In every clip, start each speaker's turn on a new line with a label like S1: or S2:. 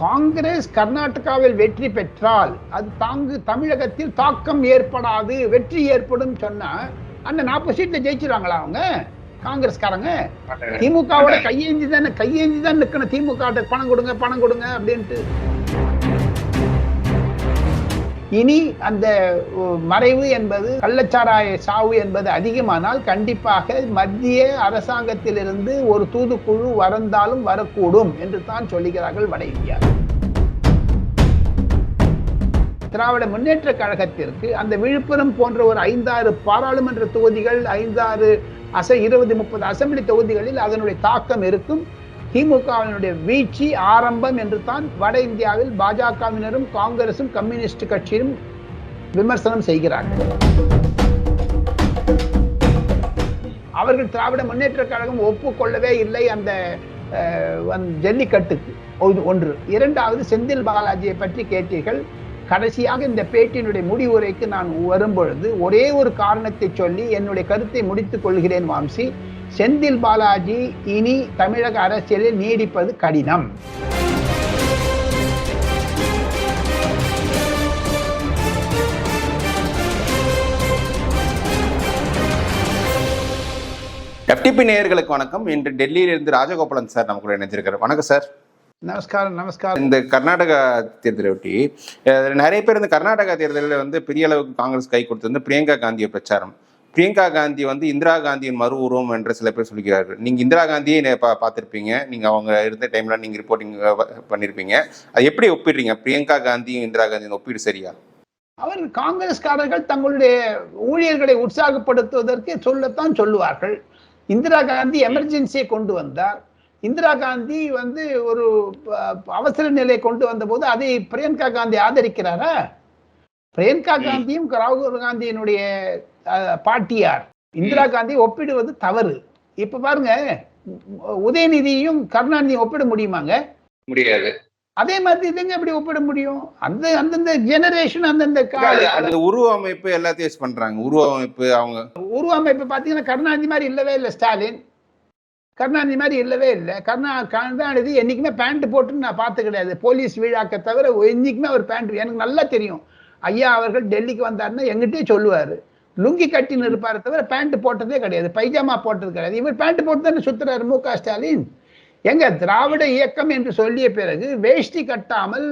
S1: காங்கிரஸ் கர்நாடகாவில் வெற்றி பெற்றால் அது தமிழகத்தில் தாக்கம் ஏற்படாது, வெற்றி ஏற்படும் சொன்னா அந்த 40 சீட்ல ஜெயிச்சிருவாங்களா அவங்க காங்கிரஸ்காரங்க? திமுகவோட கையேந்தி தான் நிக்கணும். திமுக பணம் கொடுங்க அப்படின்ட்டு. இனி அந்த மறைவு என்பது, கள்ளச்சாராய சாவு என்பது அதிகமானால் கண்டிப்பாக மத்திய அரசாங்கத்திலிருந்து ஒரு தூதுக்குழு வந்தாலும் வரக்கூடும் என்று தான் சொல்லுகிறார்கள் வட இந்தியா. திராவிட முன்னேற்ற கழகத்திற்கு அந்த விழுப்புரம் போன்ற ஒரு 5-6 பாராளுமன்ற தொகுதிகள், 5-6 20-30 அசம்பிளி தொகுதிகளில் அதனுடைய தாக்கம் இருக்கும். திமுகவினுடைய வீழ்ச்சி ஆரம்பம் என்று தான் வட இந்தியாவில் பாஜகவினரும் காங்கிரசும் கம்யூனிஸ்ட் கட்சியும் விமர்சனம் செய்கிறார்கள். அவர்கள் திராவிட முன்னேற்ற கழகம் ஒப்புக்கொள்ளவே இல்லை அந்த ஜல்லிக்கட்டுக்கு. ஒன்று. இரண்டாவது, செந்தில் பாலாஜியை பற்றி கேட்டீர்கள். கடைசியாக இந்த பேட்டியினுடைய முடிவுரைக்கு நான் வரும்பொழுது ஒரே ஒரு காரணத்தை சொல்லி என்னுடைய கருத்தை முடித்துக் கொள்கிறேன் வாம்சி. செந்தில் பாலாஜி இனி தமிழக அரசியலில் நீடிப்பது கடினம்.
S2: FTP நேயர்களுக்கு வணக்கம். இன்று டெல்லியிலிருந்து ராஜகோபாலன் சார் நமக்கு இணைஞ்சிருக்காரு. வணக்கம் சார்.
S1: நமஸ்காரம்.
S2: இந்த கர்நாடகா தேர்தலை ஒட்டி நிறைய பேர் இந்த கர்நாடகா தேர்தலில் பெரிய அளவுக்கு காங்கிரஸ் கை கொடுத்தது பிரியங்கா காந்தியை பிரச்சாரம். பிரியங்கா காந்தி இந்திரா காந்தியின் மறு உருவம் என்று சில பேர் சொல்லிக்கிறார்கள். நீங்க இந்திரா காந்தியை பார்த்திருப்பீங்க, நீங்க அவங்க இருந்த டைம்ல நீங்க ரிப்போர்ட்டிங் பண்ணிருப்பீங்க. அது எப்படி ஒப்பிடுறீங்க? பிரியங்கா காந்தியும் இந்திரா காந்தியும் ஒப்பீடு சரியா?
S1: அவர் காங்கிரஸ்காரர்கள் தங்களுடைய ஊழியர்களை உற்சாகப்படுத்துவதற்கு சொல்லத்தான் சொல்லுவார்கள். இந்திரா காந்தி எமர்ஜென்சியை கொண்டு வந்தார். இந்திரா காந்தி ஒரு அவசர நிலை கொண்டு வந்த போது அதை பிரியங்கா காந்தி ஆதரிக்கிறாரா? பிரியங்கா காந்தியும் ராகுல் காந்தியினுடைய பாட்டியார். இந்திரா காந்தி ஒப்பிடுவது தவறு. இப்ப பாருங்க, உதயநிதியும் கருணாநிதியும் ஒப்பிட முடியுமாங்க?
S2: முடியாது.
S1: அதே மாதிரி இதுங்க எப்படி ஒப்பிட முடியும்? அந்தந்த ஜெனரேஷன்,
S2: அந்த உருவ அமைப்பு எல்லாத்தையும் பண்றாங்க. உருவ அமைப்பு பாத்தீங்கன்னா கருணாநிதி மாதிரி இல்லவே இல்லை. ஸ்டாலின் கருணாநிதி மாதிரி இல்லவே இல்லை. கருணாநிதி என்னைக்குமே பேண்ட் போட்டுன்னு நான் பார்த்து கிடையாது. போலீஸ் விழாக்க தவிர என்னைக்குமே அவர் பேண்ட், எனக்கு நல்லா தெரியும். ஐயா அவர்கள் டெல்லிக்கு வந்தாருன்னா எங்கிட்டே சொல்லுவாரு, லுங்கி கட்டின்னு இருப்பாரு தவிர பேண்ட் போட்டதே கிடையாது, பைஜாமா போட்டது கிடையாது. இவர் பேண்ட் போட்டு தானே சுத்துறாரு MK ஸ்டாலின். எங்க திராவிட இயக்கம் என்று சொல்லிய பிறகு வேஷ்டி கட்டாமல்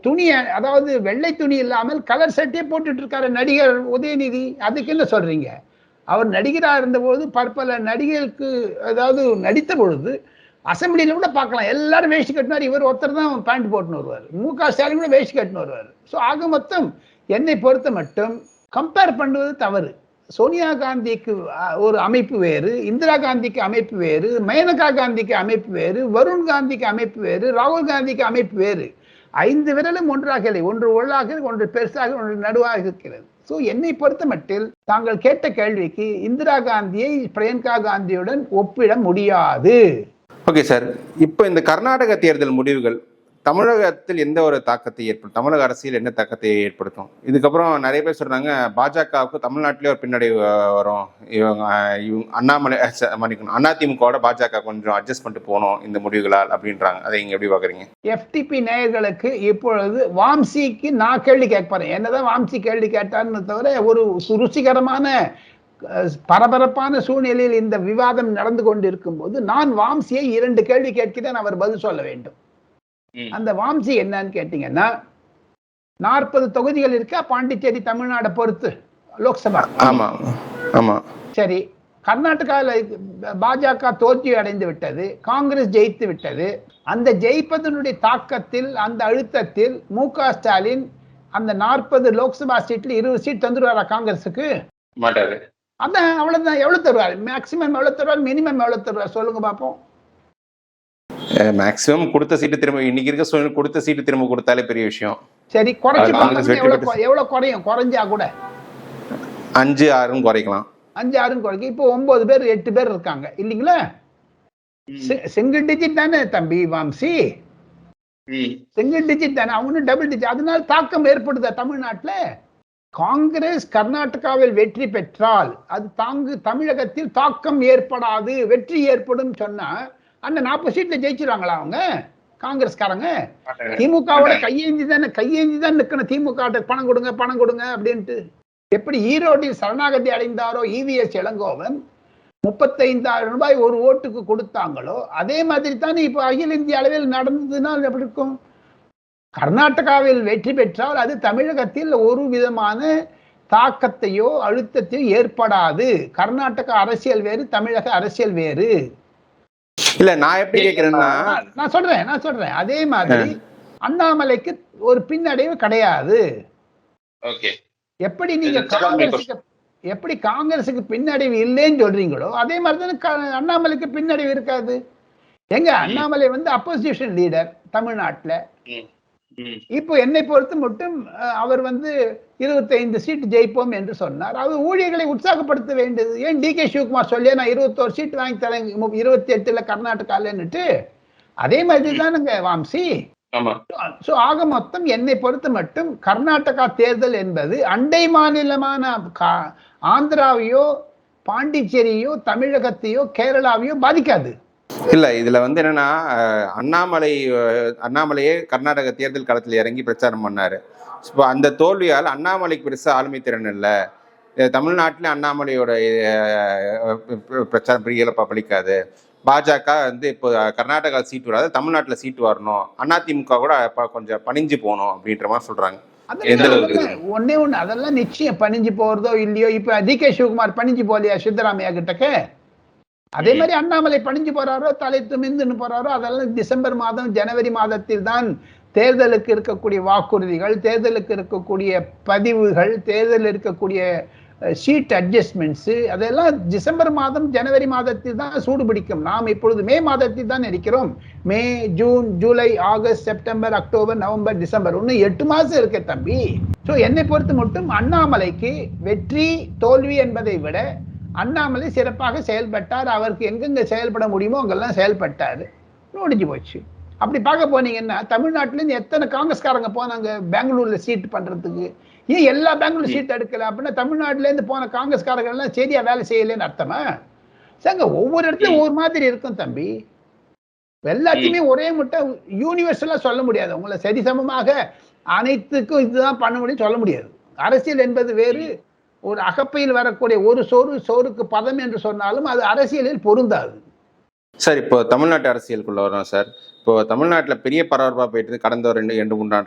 S2: துணி, அதாவது வெள்ளை துணி இல்லாமல் கலர் சட்டையே போட்டுட்டு இருக்காரு நடிகர் உதயநிதி. அதுக்கு என்ன சொல்றீங்க? அவர் நடிகராக இருந்தபோது பற்பல நடிகர்களுக்கு அதாவது நடித்த பொழுது அசம்பிளியில கூட பார்க்கலாம், எல்லாரும் வேஷ்டி கட்டினார். இவர் ஒருத்தர் தான் பேண்ட் போட்டுன்னு வருவார். MK ஸ்டாலின் கூட வேஷ்டி கட்டின்னு வருவார். ஸோ ஆக மொத்தம் என்னை பொறுத்த மட்டும் கம்பேர் பண்ணுவது தவறு. சோனியா காந்திக்கு ஒரு அமைப்பு வேறு, இந்திரா காந்திக்கு அமைப்பு வேறு, மேனகா காந்திக்கு அமைப்பு வேறு, வருண் காந்திக்கு அமைப்பு வேறு, ராகுல் காந்திக்கு அமைப்பு வேறு. 5 விரலும் ஒன்றாக இல்லை. ஒன்று உள்ளாக, ஒன்று பெருசாக, ஒன்று நடுவாக இருக்கிறது. ஸோ என்னை பொறுத்த மட்டில் தாங்கள் கேட்ட கேள்விக்கு இந்திரா காந்தியை பிரியங்கா காந்தியுடன் ஒப்பிட முடியாது. Okay sir. இப்போ இந்த கர்நாடக தேர்தல் முடிவுகள் தமிழகத்தில் எந்த ஒரு தாக்கத்தை ஏற்படுத்தும்? தமிழக அரசியல் என்ன தாக்கத்தை ஏற்படுத்தும்? இதுக்கப்புறம் நிறைய பேர் சொல்றாங்க பாஜகவுக்கு தமிழ்நாட்டிலே ஒரு பின்னடைவு வரும், இவங்க அண்ணாமலை அதிமுகவோட பாஜக கொஞ்சம் அட்ஜஸ்ட் பண்ணிட்டு போகணும் இந்த முடிவுகளால் அப்படின்றாங்க. அதை நீங்க எப்படி பாக்குறீங்க?
S1: FTP நேயர்களுக்கு இப்பொழுது வாம்சிக்கு நான் கேள்வி கேட்பறேன். என்னதான் வாம்சி கேள்வி கேட்டான்னு தவிர ஒரு ருசிகரமான பரபரப்பான சூழ்நிலையில் இந்த விவாதம் நடந்து கொண்டிருக்கும் போது நான் வாம்சியை 2 கேள்வி கேட்கிறேன், அவர் பதில் சொல்ல வேண்டும். அந்த வாம்சி என்னன்னு கேட்டீங்கன்னா, 40 தொகுதிகள் இருக்கா பாண்டிச்சேரி தமிழ்நாடு பொறுத்து லோக்சபா? சரி, கர்நாடகாவில் பாஜக தோல்வி அடைந்து விட்டது, காங்கிரஸ் ஜெயித்து விட்டது. அந்த ஜெயிப்பதனுடைய தாக்கத்தில், அந்த அழுத்தத்தில் MK ஸ்டாலின் அந்த 40 லோக்சபா சீட்ல 20 சீட் தந்துருவாரா காங்கிரஸுக்கு?
S2: மாட்டாரு.
S1: அதான், அவ்வளவுதான். எவ்வளவு தருவார்? மேக்சிமம் எவ்வளவு தருவார்? மினிமம் எவ்வளவு தருவார்? சொல்லுங்க பாப்போம்.
S2: மேக்ஸிமம் கொடுத்த சீட்டு திரும்ப, இன்னைக்கு இருக்க சூழ்நிலை கொடுத்த சீட்டு திரும்ப கொடுத்தாலே பெரிய விஷயம்.
S1: சரி, குறைச்சு எவ்வளவு குறையும்? குறைஞ்சா கூட
S2: 5-6 குறைக்கலாம்.
S1: 5-6 குறைக்கும். இப்போ 9 பேர் 8 பேர் இருக்காங்க இல்லைங்களா? சிங்கிள் டிஜிட் தானே தம்பி வாம்சி, சிங்கிள் டிஜிட் தானே. அவங்க டபுள் டிஜிட். அதனால தாக்கம் ஏற்படுதா தமிழ்நாட்டுல? காங்கிரஸ் கர்நாடகாவில் வெற்றி பெற்றால் அது தமிழகத்தில் தாக்கம் ஏற்படாது, வெற்றி ஏற்படும் சொன்னா அந்த 40 சீட்ல ஜெயிச்சிருவாங்களா அவங்க காங்கிரஸ்காரங்க திமுகவோட கையேந்தி தான் நிக்கணும். திமுக பணம் கொடுங்க அப்படின்ட்டு. எப்படி ஈரோட்டில் சரணாகதி அடைந்தாரோ இவிஎஸ் இளங்கோவன் 35,000 ரூபாய் ஒரு ஓட்டுக்கு கொடுத்தாங்களோ அதே மாதிரி தானே இப்போ அகில இந்திய அளவில் நடந்ததுன்னா எப்படி இருக்கும்? கர்நாடகாவில் வெற்றி பெற்றால் அது தமிழகத்தில் ஒரு விதமான தாக்கத்தையோ அழுத்தத்தையோ ஏற்படாது. கர்நாடக அரசியல் வேறு, தமிழக அரசியல் வேறு.
S2: இல்ல நான் எப்படி கேக்குறேன்னா,
S1: நான் சொல்றேன் அதே மாதிரி அண்ணாமலைக்கு ஒரு பின்னடைவு கிடையாது. எப்படி நீங்க காங்கிரஸுக்கு பின்னடைவு இல்லைன்னு சொல்றீங்களோ அதே மாதிரி தானே அண்ணாமலைக்கு பின்னடைவு இருக்காது. எங்க அண்ணாமலை வந்து அப்போசிஷன் லீடர் தமிழ்நாட்டுல. இப்போ என்னை பொறுத்து மட்டும் அவர் வந்து 25 சீட் ஜெயிப்போம் என்று சொன்னார். அவர் ஊழியர்களை உற்சாகப்படுத்த வேண்டியது. ஏன் டி.கே. சிவகுமார் சொல்லியா நான் 21 சீட் வாங்கி தரேன் 28ல கர்நாடகாலன்னுட்டு? அதே மாதிரி தானுங்க வாம்சி. ஆக மொத்தம் என்னை பொறுத்து மட்டும் கர்நாடகா தேர்தல் என்பது அண்டை மாநிலமான ஆந்திராவையோ பாண்டிச்சேரியோ தமிழகத்தையோ கேரளாவையோ பாதிக்காது.
S2: இல்ல இதுல வந்து என்னன்னா, அண்ணாமலையே கர்நாடக தேர்தல் களத்தில் இறங்கி பிரச்சாரம் பண்ணாரு. இப்போ அந்த தோல்வியால் அண்ணாமலைக்கு பெருசா ஆளுமை திறன் இல்லை. தமிழ்நாட்டில அண்ணாமலையோட பிரச்சாரம் பெரிய இழப்பா பலிக்காது. பாஜக வந்து இப்போ கர்நாடகா சீட் வராது, தமிழ்நாட்டுல சீட் வரணும், அதிமுக கூட கொஞ்சம் பணிஞ்சு போகணும் அப்படின்ற மாதிரி சொல்றாங்க.
S1: ஒன்னே ஒண்ணு அதெல்லாம் நிச்சயம் பணிஞ்சு போறதோ இல்லையோ. இப்ப டி.கே. சிவகுமார் பணிஞ்சு போலியா சித்தராமையா கிட்டக்க? அதே மாதிரி அண்ணாமலை பணிஞ்சு போறாரோ தலை துமிந்துன்னு போறாரோ அதெல்லாம் டிசம்பர் மாதம் ஜனவரி மாதத்தில் தான் தேர்தலுக்கு இருக்கக்கூடிய வாக்குறுதிகள், தேர்தலுக்கு இருக்கக்கூடிய பதிவுகள், தேர்தலில் இருக்கக்கூடிய சீட் அட்ஜஸ்ட்மெண்ட்ஸ் அதெல்லாம் டிசம்பர் மாதம் ஜனவரி மாதத்தில் தான் சூடு பிடிக்கும். நாம் இப்பொழுது மே மாதத்தில் தான் இருக்கிறோம். May, June, July, August, September, October, November, December, இன்னும் 8 மாசம் இருக்கு தம்பி. ஸோ என்னை பொறுத்து மட்டும் அண்ணாமலைக்கு வெற்றி தோல்வி என்பதை விட அண்ணாமலை சிறப்பாக செயல்பட்டார். அவருக்கு எங்கெங்க செயல்பட முடியுமோ அங்கெல்லாம் செயல்பட்டாரு. முடிஞ்சு போச்சு. அப்படி பார்க்க போனீங்கன்னா தமிழ்நாட்டிலேருந்து எத்தனை காங்கிரஸ்காரங்க போனாங்க பெங்களூர்ல சீட் பண்றதுக்கு? ஏன் எல்லா பெங்களூர் சீட் எடுக்கல அப்படின்னா தமிழ்நாட்டிலேருந்து போன காங்கிரஸ்காரர்கள் எல்லாம் சரியா வேலை செய்யலன்னு அர்த்தமா? சரிங்க, ஒவ்வொரு இடத்துலயும் ஒவ்வொரு மாதிரி இருக்கும் தம்பி. எல்லாத்தையுமே ஒரே முட்டை யூனிவர்சலா சொல்ல முடியாது. உங்களை சரிசமமாக அனைத்துக்கும் இதுதான் பண்ண முடியும் சொல்ல முடியாது. அரசியல் என்பது வேறு. ஒரு அகப்பையில் வரக்கூடிய ஒரு சோறுக்கு பதம் என்று சொன்னாலும் அது அரசியலில் பொருந்தாது.
S2: சார், இப்போ தமிழ்நாட்டு அரசியலுக்குள்ள வரோம் சார். இப்போ தமிழ்நாட்டில் பெரிய பரபரப்பாக போயிட்டு கடந்த ஒரு 2-3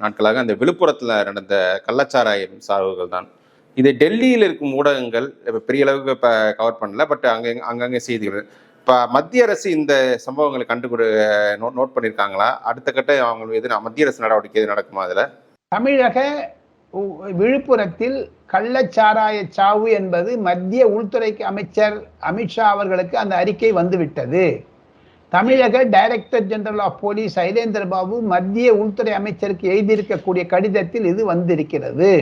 S2: நாட்களாக அந்த விழுப்புரத்தில் நடந்த கள்ளச்சாராயம் சாவுகள் தான். இது டெல்லியில் இருக்கும் ஊடகங்கள் பெரிய அளவுக்கு இப்போ கவர் பண்ணல, பட் அங்கங்கே செய்திகள். இப்போ மத்திய அரசு இந்த சம்பவங்களை நோட் பண்ணியிருக்காங்களா? அடுத்த கட்ட அவங்க எது மத்திய அரசு நடவடிக்கை எது நடக்குமா? அதில் தமிழக
S1: விழுப்புரத்தில் கள்ளச்சாராய சாவு என்பது மத்திய உள்துறை அமைச்சர் அமித்ஷா அவர்களுக்கு அந்த அறிக்கை வந்துவிட்டது. தமிழக director general of police Sylendra Babu மத்திய உள்துறை அமைச்சருக்கு எழுதியிருக்கக்கூடிய கடிதத்தில் இது வந்திருக்கிறது.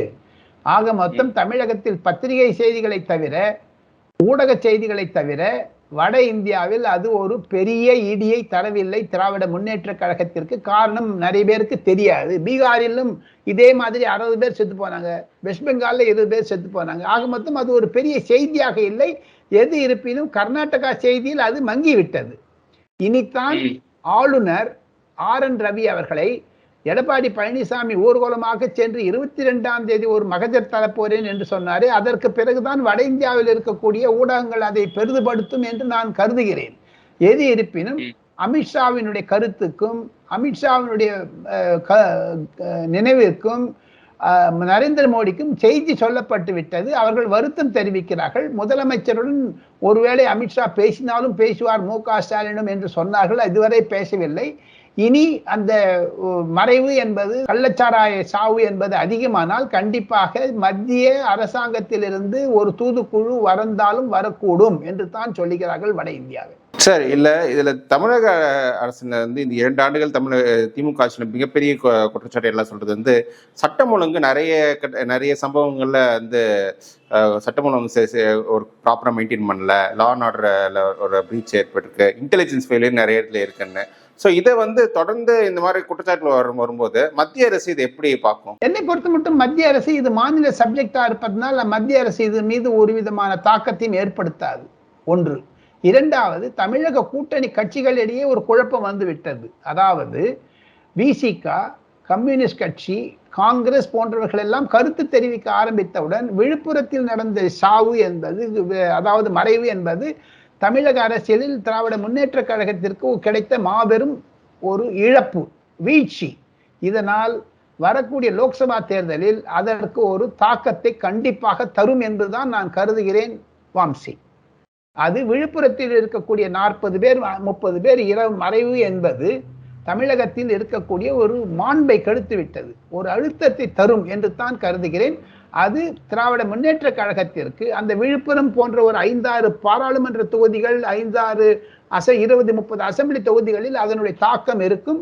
S1: ஆக மொத்தம் தமிழகத்தில் பத்திரிகை செய்திகளை தவிர, ஊடக செய்திகளை தவிர வட இந்தியாவில் அது ஒரு பெரிய இடியை தரவில்லை திராவிட முன்னேற்ற கழகத்திற்கு. காரணம் நிறைய பேருக்கு தெரியாது. பீகாரிலும் இதே மாதிரி 60 பேர் செத்து போனாங்க, வெஸ்ட் பெங்காலில் 20 பேர் செத்து போனாங்க. ஆக மொத்தம் அது ஒரு பெரிய செய்தியாக இல்லை. எது இருப்பினும் கர்நாடகா செய்தியில் அது மங்கி விட்டது. இனித்தான் ஆளுநர் RN ரவி அவர்களை எடப்பாடி பழனிசாமி ஊர்வலமாக சென்று 22ஆம் தேதி ஒரு மகஜர் தரப்போறேன் என்று சொன்னாரே, அதற்கு பிறகுதான் வட இந்தியாவில் இருக்கக்கூடிய ஊடகங்கள் அதை பெரிதுபடுத்தும் என்று நான் கருதுகிறேன். எது இருப்பினும் அமித்ஷாவினுடைய கருத்துக்கும் அமித்ஷாவினுடைய நினைவிற்கும் நரேந்திர மோடிக்கும் செய்தி சொல்லப்பட்டு விட்டது. அவர்கள் வருத்தம் தெரிவிக்கிறார்கள். முதலமைச்சருடன் ஒருவேளை அமித்ஷா பேசினாலும் பேசுவார் மு.க. ஸ்டாலினும் என்று சொன்னார்கள். இதுவரை பேசவில்லை. இனி அந்த மறைவு என்பது கள்ளச்சாராய சாவு என்பது அதிகமானால் கண்டிப்பாக மத்திய அரசாங்கத்திலிருந்து ஒரு தூதுக்குழு வரந்தாலும் வரக்கூடும் என்று தான் சொல்லுகிறார்கள் வட இந்தியாவில்.
S2: சார், இல்ல இதுல தமிழக அரசு வந்து இந்த 2 ஆண்டுகள் திமுக ஆட்சியில் மிகப்பெரிய குற்றச்சாட்டு எல்லாம் சொல்றது வந்து சட்டம் ஒழுங்கு நிறைய சம்பவங்கள்ல வந்து சட்டம் ஒழுங்கு ஒரு ப்ராப்பரா மெயின்டைன் பண்ணல, லா அண்ட் ஆர்டர்ல ஒரு பிரீச் ஏற்பட்டிருக்கு, இன்டெலிஜென்ஸ் ஃபெயிலியர் நிறைய இடத்துல இருக்குன்னு. ஸோ இதை வந்து தொடர்ந்து இந்த மாதிரி குற்றச்சாட்டுகள் வரும்போது மத்திய அரசு இதை எப்படி பார்க்கும்?
S1: என்னை பொறுத்த மட்டும் மத்திய அரசு இது மாநில சப்ஜெக்டா இருப்பதனால மத்திய அரசு இது மீது ஒரு விதமான தாக்கத்தையும் ஏற்படுத்தாது. ஒன்று. இரண்டாவது, தமிழக கூட்டணி கட்சிகளிடையே ஒரு குழப்பம் வந்து விட்டது. அதாவது விசிக, கம்யூனிஸ்ட் கட்சி, காங்கிரஸ் போன்றவர்கள் எல்லாம் கருத்து தெரிவிக்க ஆரம்பித்தவுடன் விழுப்புரத்தில் நடந்த சாவு என்பது, அதாவது மறைவு என்பது தமிழக அரசியலில் திராவிட முன்னேற்ற கழகத்திற்கு கிடைத்த மாபெரும் ஒரு இழப்பு, வீழ்ச்சி. இதனால் வரக்கூடிய லோக்சபா தேர்தலில் அதற்கு ஒரு தாக்கத்தை கண்டிப்பாக தரும் என்றுதான் நான் கருதுகிறேன் வாம்சி. அது விழுப்புரத்தில் இருக்கக்கூடிய 40 பேர் 30 பேர் இரவு மறைவு என்பது தமிழகத்தில் இருக்கக்கூடிய ஒரு மாண்பை கெடுத்து விட்டது, ஒரு அழுத்தத்தை தரும் என்று தான் கருதுகிறேன். அது திராவிட முன்னேற்ற கழகத்திற்கு அந்த விழுப்புரம் போன்ற ஒரு 5-6 பாராளுமன்ற தொகுதிகள், 5-6 20-30 அசெம்பிளி தொகுதிகளில் அதனுடைய தாக்கம் இருக்கும்.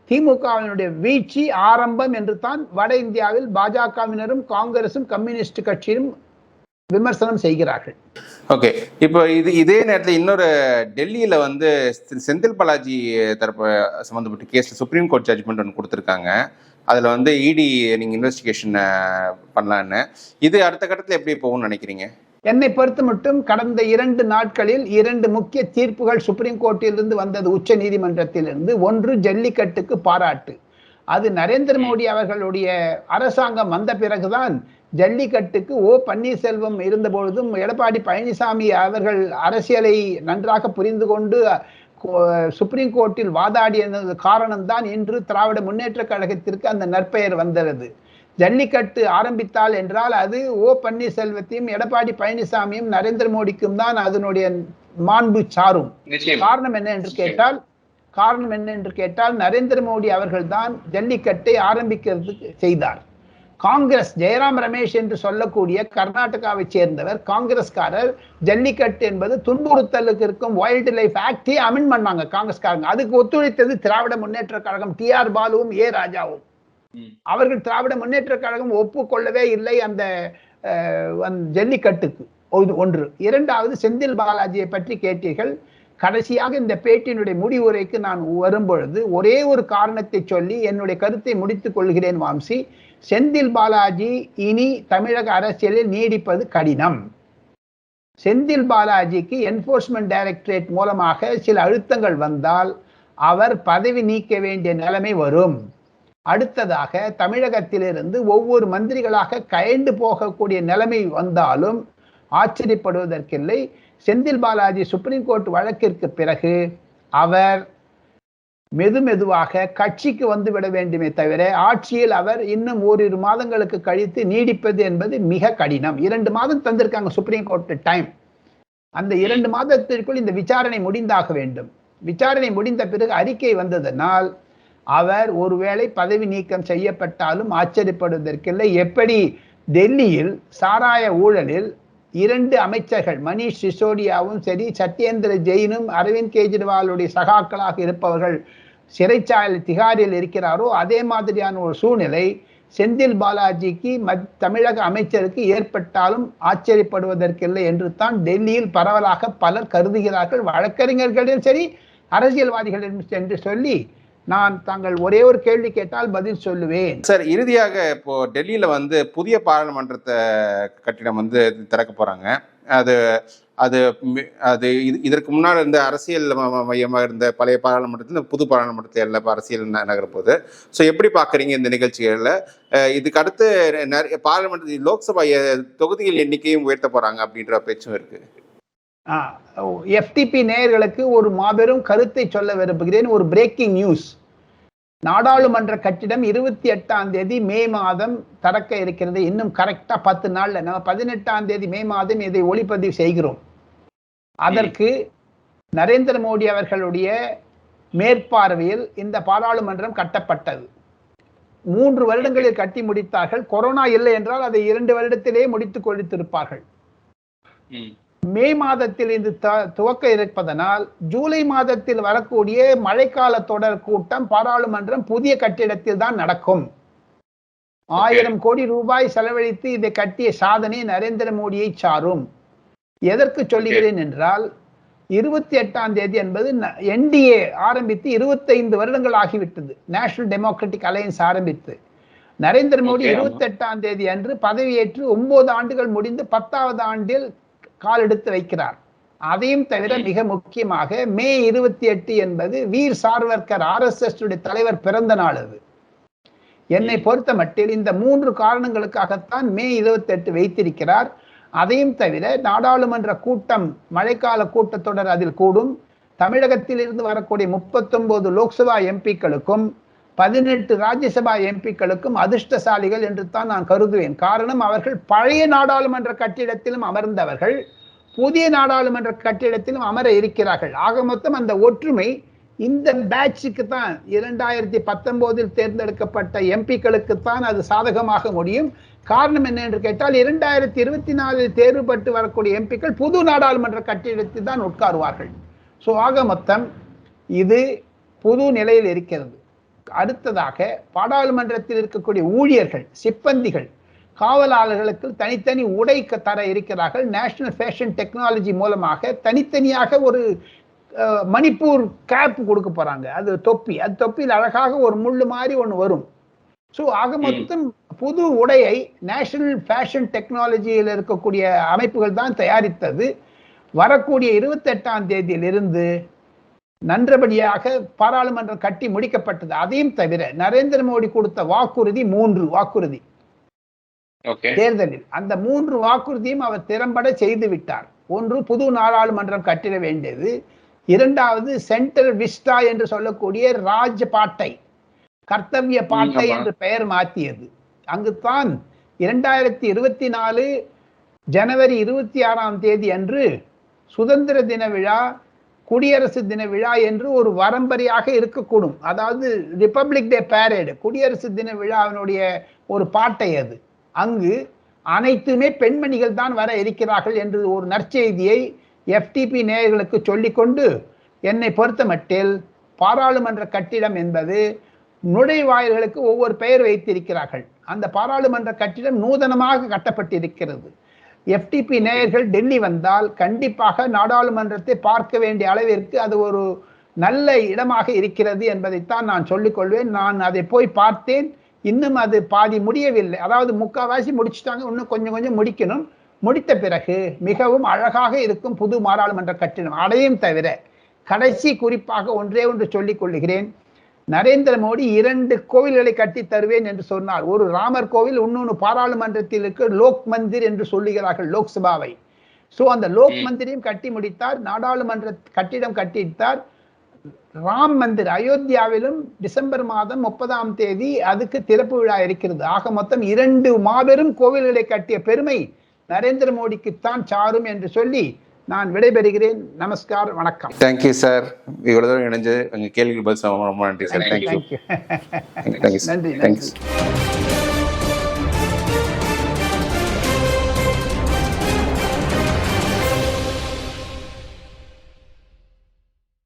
S1: திமுகவினுடைய வீழ்ச்சி ஆரம்பம் என்று தான் வட இந்தியாவில் பாஜகவினரும் காங்கிரசும் கம்யூனிஸ்ட் கட்சியும் விமர்சனம் செய்கிறார்கள்.
S2: ஓகே, இப்போ இதே நேரத்தில் இன்னொரு டெல்லியில வந்து செந்தில் பாலாஜி தரப்பு சம்மந்தப்பட்ட கேஸ்ல சுப்ரீம் கோர்ட் ஜட்ஜ்மெண்ட் ஒன்று கொடுத்துருக்காங்க. அதுல வந்து இடி நீங்க இன்வெஸ்டிகேஷன் பண்ணலான்னு, இது அடுத்த கட்டத்தில் எப்படி போகும்னு நினைக்கிறீங்க?
S1: என்னை பொறுத்த மட்டும் கடந்த 2 நாட்களில் 2 முக்கிய தீர்ப்புகள் சுப்ரீம் கோர்ட்டிலிருந்து வந்தது, உச்ச நீதிமன்றத்திலிருந்து. ஒன்று, ஜல்லிக்கட்டுக்கு பாராட்டு. அது நரேந்திர மோடி அவர்களுடைய அரசாங்கம் வந்த பிறகுதான் ஜல்லிக்கட்டுக்கு பன்னீர்செல்வம் இருந்த பொழுதும் எடப்பாடி பழனிசாமி அவர்கள் அரசியலை நன்றாக புரிந்து கொண்டு சுப்ரீம் கோர்ட்டில் வாதாடியது காரணம்தான் இன்று திராவிட முன்னேற்ற கழகத்திற்கு அந்த நற்பெயர் வந்தது. ஜல்லிக்கட்டு ஆரம்பித்தால் என்றால் அது பன்னீர்செல்வத்தையும் எடப்பாடி பழனிசாமியும் நரேந்திர மோடிக்கும் தான் அதனுடைய மாண்பு சாரும். காரணம் என்ன என்று கேட்டால் நரேந்திர மோடி அவர்கள் தான் ஜல்லிக்கட்டை ஆரம்பிக்கிறதுக்கு செய்தார். காங்கிரஸ், ஜெயராம் ரமேஷ் என்று சொல்லக்கூடிய கர்நாடகாவை சேர்ந்தவர் காங்கிரஸ்காரர், ஜல்லிக்கட்டு என்பது துன்புறுத்தலுக்கு இருக்கும் வைல்டு லைஃப் ஆக்டை அமெண்ட் பண்ணாங்க காங்கிரஸ்காரங்க. அதுக்கு ஒத்துழைத்தது திராவிட முன்னேற்ற கழகம், TR பாலுவும் ராஜாவும். அவர்கள் திராவிட முன்னேற்ற கழகம் ஒப்புக்கொள்ளவே இல்லை அந்த ஜல்லிக்கட்டுக்கு. ஒன்று. இரண்டாவது, செந்தில் பாலாஜியை பற்றி கேட்டீர்கள். கடைசியாக இந்த பேட்டியினுடைய முடிவுரைக்கு நான் வரும்பொழுது ஒரே ஒரு காரணத்தை சொல்லி என்னுடைய கருத்தை முடித்துக் கொள்கிறேன் வாம்சி. செந்தில் பாலாஜி இனி தமிழக அரசியலில் நீடிப்பது கடினம். செந்தில் பாலாஜிக்கு என்போர்ஸ்மெண்ட் டைரக்டரேட் மூலமாக சில அழுத்தங்கள் வந்தால் அவர் பதவி நீக்க வேண்டிய நிலைமை வரும். அடுத்ததாக தமிழகத்திலிருந்து ஒவ்வொரு மந்திரிகளாக கயண்டு போகக்கூடிய நிலைமை வந்தாலும் ஆச்சரியப்படுவதற்கில்லை. செந்தில் பாலாஜி சுப்ரீம் கோர்ட் வழக்கிற்கு பிறகு அவர் மெதுவாக கட்சிக்கு வந்துவிட வேண்டுமே தவிர ஆட்சியில் அவர் இன்னும் ஓரிரு மாதங்களுக்கு கழித்து நீடிப்பது என்பது மிக கடினம். 2 மாதம் தந்திருக்காங்க சுப்ரீம் கோர்ட் டைம். அந்த 2 மாதத்திற்குள் இந்த விசாரணை முடிந்தாக வேண்டும். விசாரணை முடிந்த பிறகு அறிக்கை வந்ததனால் அவர் ஒருவேளை பதவி நீக்கம் செய்யப்பட்டாலும் ஆச்சரியப்படுவதற்கில்லை. எப்படி டெல்லியில் சாராய ஊழலில் 2 அமைச்சர்கள், மணிஷ் சிசோடியாவும் சரி, சத்யேந்திர ஜெயினும் அரவிந்த் கெஜ்ரிவாலுடைய சகாக்களாக இருப்பவர்கள் சிறைச்சாலை திகாரில் இருக்கிறாரோ அதே மாதிரியான ஒரு சூழ்நிலை செந்தில் பாலாஜிக்கு தமிழக அமைச்சருக்கு ஏற்பட்டாலும் ஆச்சரியப்படுவதற்கில்லை என்று தான் டெல்லியில் பரவலாக பலர் கருதுகிறார்கள். வழக்கறிஞர்களிலும் சரி, அரசியல்வாதிகளிடம் என்று சொல்லி நான் தாங்கள் ஒரே ஒரு கேள்வி கேட்டால் பதில் சொல்லுவேன்.
S2: சார், இறுதியாக இப்போ டெல்லியில வந்து புதிய பாராளுமன்றத்தை கட்டிடம் வந்து திறக்க போறாங்க. அது அது அது இதற்கு முன்னால் இருந்த அரசியல் மையமாக இருந்த பழைய பாராளுமன்றத்தில் புது பாராளுமன்றத்தில் எல்லாம் அரசியல் நகர போகுது. ஸோ எப்படி பார்க்குறீங்க இந்த நிகழ்ச்சிகளில்? இதுக்கு அடுத்து நிறைய பாராளுமன்ற லோக்சபா தொகுதிகள் எண்ணிக்கையும் உயர்த்த போறாங்க அப்படின்ற பேச்சும் இருக்கு.
S1: FTP நேயர்களுக்கு ஒரு மாபெரும் கருத்தை சொல்ல விரும்புகிறேன். ஒரு பிரேக்கிங் நியூஸ். நாடாளுமன்ற கட்டிடம் 28ஆம் தேதி மே மாதம் திறக்க இருக்கிறது. இன்னும் கரெக்டா 10 நாள்ல. நம்ம 18ஆம் தேதி மே மாதம் இதை ஒளிப்பதிவு செய்கிறோம். அதற்கு நரேந்திர மோடி அவர்களுடைய மேற்பார்வையில் இந்த பாராளுமன்றம் கட்டப்பட்டது. 3 வருடங்களில் கட்டி முடித்தார்கள். கொரோனா இல்லை என்றால் அதை 2 வருடத்திலே முடித்துக் கொடுத்திருப்பார்கள். மே மாதத்தில் இது துவக்க இருப்பதனால் ஜூலை மாதத்தில் வரக்கூடிய மழைக்கால தொடர் கூட்டம் பாராளுமன்றம் புதிய கட்டிடத்தில் தான் நடக்கும். 1000 கோடி ரூபாய் செலவழித்து இதை கட்டிய சாதனை நரேந்திர மோடியை சாரும். எதற்கு சொல்லுகிறேன் என்றால் 28ஆம் தேதி என்பது NDA ஆரம்பித்து 25 வருடங்கள் ஆகிவிட்டது. நேஷனல் டெமோக்ராட்டிக் அலையன்ஸ் ஆரம்பித்து நரேந்திர மோடி 28ஆம் தேதி அன்று பதவியேற்று 9 ஆண்டுகள் முடிந்து 10வது ஆண்டில் கால் எடுத்து வைக்கிறார். அதையும் தவிர மிக முக்கியமாக மே 28 என்பது வீர் சார்வர்கர் RSS தலைவர் பிறந்த நாள். அது என்னை பொறுத்த மட்டில் இந்த 3 காரணங்களுக்காகத்தான் மே 28 வைத்திருக்கிறார். அதையும் தவிர நாடாளுமன்ற கூட்டம், மழைக்கால கூட்டத்தொடர் அதில் கூடும். தமிழகத்தில் இருந்து வரக்கூடிய 39 லோக்சபா எம்பிக்களுக்கும் 18 ராஜ்யசபா எம்பிக்களுக்கும் அதிர்ஷ்டசாலிகள் என்று தான் நான் கருதுவேன். காரணம், அவர்கள் பழைய நாடாளுமன்ற கட்டிடத்திலும் அமர்ந்தவர்கள், புதிய நாடாளுமன்ற கட்டிடத்திலும் அமர இருக்கிறார்கள். ஆக மொத்தம் அந்த ஒற்றுமை இந்த பேட்சுக்கு தான், 2019 தேர்ந்தெடுக்கப்பட்ட எம்பிக்களுக்குத்தான் அது சாதகமாக முடியும். காரணம் என்ன என்று கேட்டால், 2024 தேர்வு பெற்று வரக்கூடிய எம்பிக்கள் புது நாடாளுமன்ற கட்டிடத்தில் தான் உட்காருவார்கள். ஸோ ஆக மொத்தம் இது புது நிலையில் இருக்கிறது. அடுத்ததாக பாராளுமன்றத்தில் இருக்கக்கூடிய ஊழியர்கள், சிப்பந்திகள், காவலாளர்களுக்கு தனித்தனி உடை தர இருக்கிறார்கள். நேஷனல் ஃபேஷன் டெக்னாலஜி மூலமாக தனித்தனியாக ஒரு மணிப்பூர் கேப் கொடுக்க போறாங்க. அது தொப்பி, அது தொப்பியில் அழகாக ஒரு முள்ளு மாதிரி ஒன்று வரும். ஸோ ஆக மொத்தம் புது உடையை நேஷனல் ஃபேஷன் டெக்னாலஜியில் இருக்கக்கூடிய அமைப்புகள் தான் தயாரித்தது. வரக்கூடிய 28ஆம் தேதியிலிருந்து நன்றபடியாக பாராளுமன்றம் கட்டி முடிக்கப்பட்டது. அதையும் தவிர நரேந்திர மோடி கொடுத்த வாக்குறுதி 3 வாக்குறுதி தேர்தலில், அந்த 3 வாக்குறுதியும் அவர் திறம்பட செய்து விட்டார். ஒன்று, புது நாடாளுமன்றம் கட்டிட வேண்டியது. இரண்டாவது, சென்ட்ரல் விஸ்டா என்று சொல்லக்கூடிய ராஜ் பாட்டை, கர்த்தவிய பாட்டை என்று பெயர் மாற்றியது. அங்குதான் 2024 ஜனவரி 26ஆம் தேதி அன்று சுதந்திர தின விழா, குடியரசு தின விழா என்று ஒரு வரம்பரியாக இருக்கக்கூடும். அதாவது ரிப்பப்ளிக் டே பேரேடு, குடியரசு தின விழாவினுடைய ஒரு பாட்டை அது. அங்கு அனைத்துமே பெண்மணிகள் தான் வர இருக்கிறார்கள் என்று ஒரு நற்செய்தியை FTP நேயர்களுக்கு சொல்லிக்கொண்டு, என்னை பொறுத்த மட்டில் பாராளுமன்ற கட்டிடம் என்பது நுழைவாயில்களுக்கு ஒவ்வொரு பெயர் வைத்திருக்கிறார்கள். அந்த பாராளுமன்ற கட்டிடம் நூதனமாக கட்டப்பட்டிருக்கிறது. FTP நேயர்கள் டெல்லி வந்தால் கண்டிப்பாக நாடாளுமன்றத்தை பார்க்க வேண்டிய அளவிற்கு அது ஒரு நல்ல இடமாக இருக்கிறது என்பதைத்தான் நான் சொல்லிக்கொள்வேன். நான் அதை போய் பார்த்தேன். இன்னும் அது பாதி முடியவில்லை, அதாவது முக்கால்வாசி முடிச்சுட்டாங்க, இன்னும் கொஞ்சம் கொஞ்சம் முடிக்கணும். முடித்த பிறகு மிகவும் அழகாக இருக்கும் புது நாடாளுமன்ற கட்டிடம். அதையும் தவிர கடைசி குறிப்பாக ஒன்றே ஒன்று சொல்லிக் கொள்கிறேன். நரேந்திர மோடி 2 கோவில்களை கட்டி தருவேன் என்று சொன்னார். ஒரு ராமர் கோவில், இன்னொன்று பாராளுமன்றத்தில் இருக்க லோக் மந்திர் என்று சொல்லுகிறார்கள், லோக்சபாவை. ஸோ அந்த லோக் மந்திரையும் கட்டி முடித்தார், நாடாளுமன்ற கட்டிடம் கட்டித்தார். ராம் மந்திர் அயோத்தியாவிலும் டிசம்பர் மாதம் 30ஆம் தேதி அதுக்கு திறப்பு விழா இருக்கிறது. ஆக மொத்தம் 2 மாபெரும் கோவில்களை கட்டிய பெருமை நரேந்திர மோடிக்குத்தான் சாரும் என்று சொல்லி நான் விடைபெறுகிறேன். நமஸ்கார், வணக்கம்.
S2: Thank you sir. இவ்வளவு தூரம் இணைஞ்சு எங்க கேள்விக்கு பதில் ரொம்ப நன்றி சார். தேங்க்யூ.
S1: நன்றி.